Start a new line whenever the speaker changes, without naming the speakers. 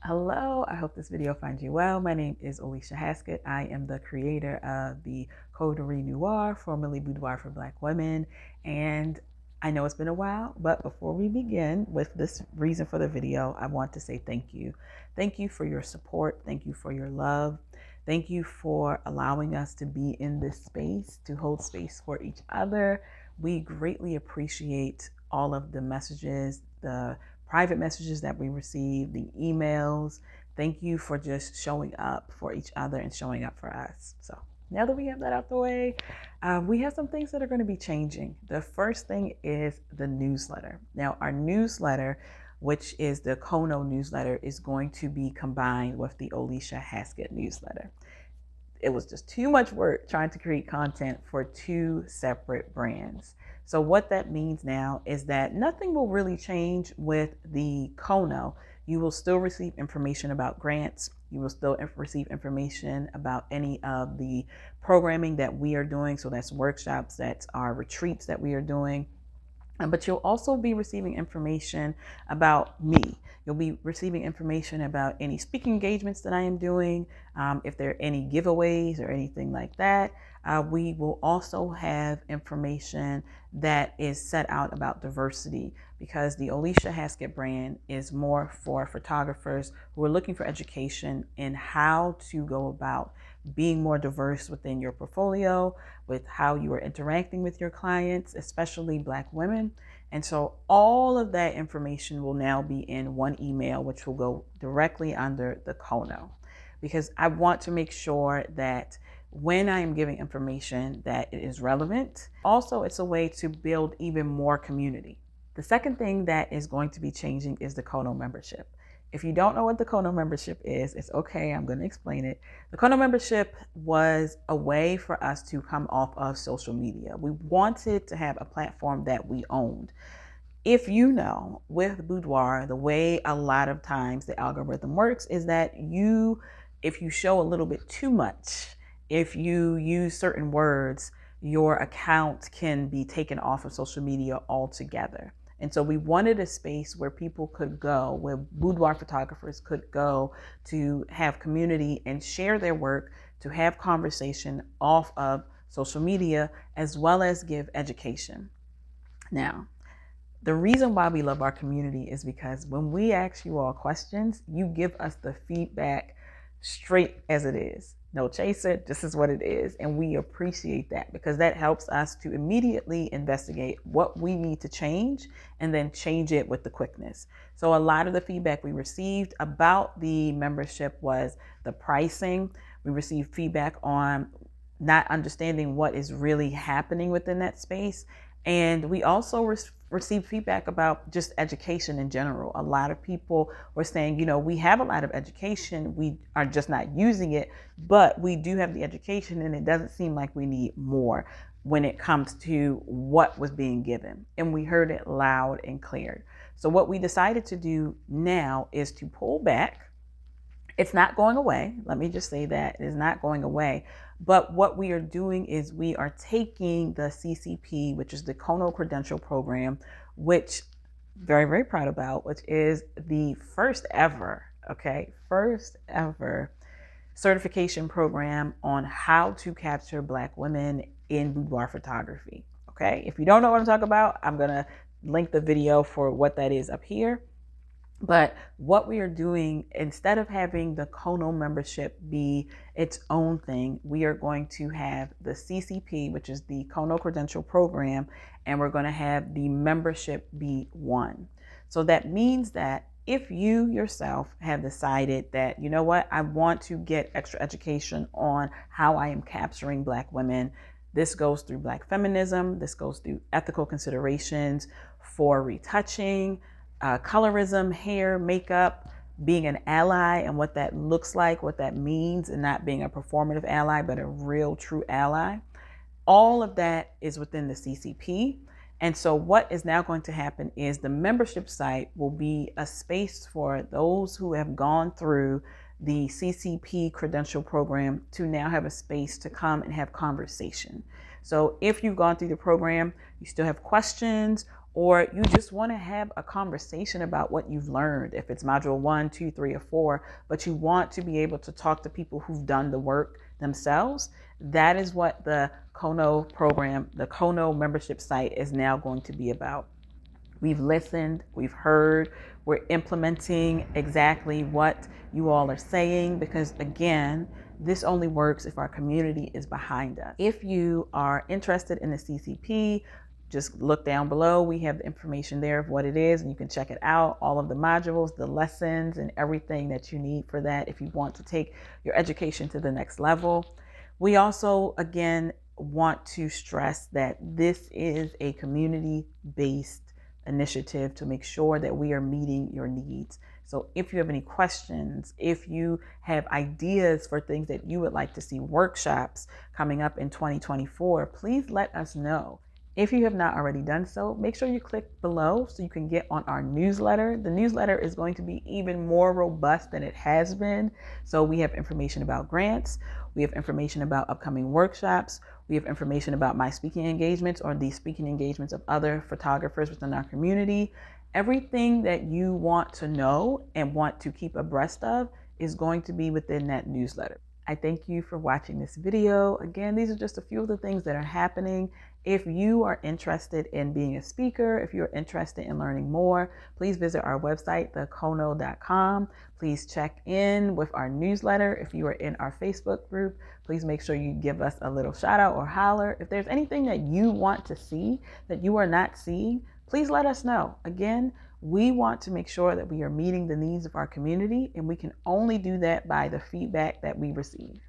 Hello, I hope this video finds you well. My name is Alicia Haskett. I am the creator of the Coterie Noir, formerly Boudoir for Black Women. And I know it's been a while, but before we begin with this reason for the video, I want to say thank you. Thank you for your support. Thank you for your love. Thank you for allowing us to be in this space, to hold space for each other. We greatly appreciate all of the messages, the private messages that we receive, the emails. Thank you for just showing up for each other and showing up for us. So now that we have that out the way, we have some things that are going to be changing. The first thing is the newsletter. Now, our newsletter, which is the Cono newsletter, is going to be combined with the Alicia Haskett newsletter. It was just too much work trying to create content for two separate brands. So what that means now is that nothing will really change with the Cono. You will still receive information about grants. You will still receive information about any of the programming that we are doing. So that's workshops, that's our retreats that we are doing. But you'll also be receiving information about me. You'll be receiving information about any speaking engagements that I am doing, if there are any giveaways or anything like that. We will also have information that is set out about diversity, because the Alicia Haskett brand is more for photographers who are looking for education in how to go about being more diverse within your portfolio, with how you are interacting with your clients, especially Black women. And so all of that information will now be in one email, which will go directly under the Cono, because I want to make sure that when I am giving information that it is relevant. Also, it's a way to build even more community. The second thing that is going to be changing is the Cono membership. If you don't know what the Cono membership is, it's okay, I'm going to explain it. The Cono membership was a way for us to come off of social media. We wanted to have a platform that we owned. If you know, with Boudoir, the way a lot of times the algorithm works is that if you show a little bit too much, if you use certain words, your account can be taken off of social media altogether. And so we wanted a space where people could go, where boudoir photographers could go to have community and share their work, to have conversation off of social media, as well as give education. Now, the reason why we love our community is because when we ask you all questions, you give us the feedback straight as it is. No chaser, this is what it is. And we appreciate that, because that helps us to immediately investigate what we need to change and then change it with the quickness. So a lot of the feedback we received about the membership was the pricing. We received feedback on not understanding what is really happening within that space. And we also received feedback about just education in general. A lot of people were saying, we have a lot of education, we are just not using it, but we do have the education and it doesn't seem like we need more when it comes to what was being given. And we heard it loud and clear. So what we decided to do now is to pull back. It's not going away. Let me just say that it is not going away. But what we are doing is we are taking the CCP, which is the Cono Credential program, which very, very proud about, which is the first ever certification program on how to capture Black women in boudoir photography. Okay. If you don't know what I'm talking about, I'm going to link the video for what that is up here. But what we are doing, instead of having the Cono membership be its own thing, we are going to have the CCP, which is the Cono Credential Program, and we're going to have the membership be one. So that means that if you yourself have decided that, you know what, I want to get extra education on how I am capturing Black women, this goes through Black feminism, this goes through ethical considerations for retouching, colorism, hair, makeup, being an ally and what that looks like, what that means, and not being a performative ally, but a real true ally. All of that is within the CCP. And so what is now going to happen is the membership site will be a space for those who have gone through the CCP credential program to now have a space to come and have conversation. So if you've gone through the program, you still have questions, or you just want to have a conversation about what you've learned, if it's module 1, 2, 3, or 4, but you want to be able to talk to people who've done the work themselves, that is what the Cono program, the Cono membership site is now going to be about. We've listened, we've heard, we're implementing exactly what you all are saying, because again, this only works if our community is behind us. If you are interested in the CCP, just look down below. We have the information there of what it is, and you can check it out. All of the modules, the lessons, and everything that you need for that if you want to take your education to the next level. We also, again, want to stress that this is a community-based initiative to make sure that we are meeting your needs. So if you have any questions, if you have ideas for things that you would like to see workshops coming up in 2024, please let us know. If you have not already done so, make sure you click below so you can get on our newsletter. The newsletter is going to be even more robust than it has been. So we have information about grants, we have information about upcoming workshops, we have information about my speaking engagements or the speaking engagements of other photographers within our community. Everything that you want to know and want to keep abreast of is going to be within that newsletter. I thank you for watching this video. Again, these are just a few of the things that are happening. If you are interested in being a speaker, if you're interested in learning more, please visit our website, thecono.com. Please check in with our newsletter. If you are in our Facebook group, please make sure you give us a little shout out or holler. If there's anything that you want to see that you are not seeing, please let us know. Again, we want to make sure that we are meeting the needs of our community, and we can only do that by the feedback that we receive.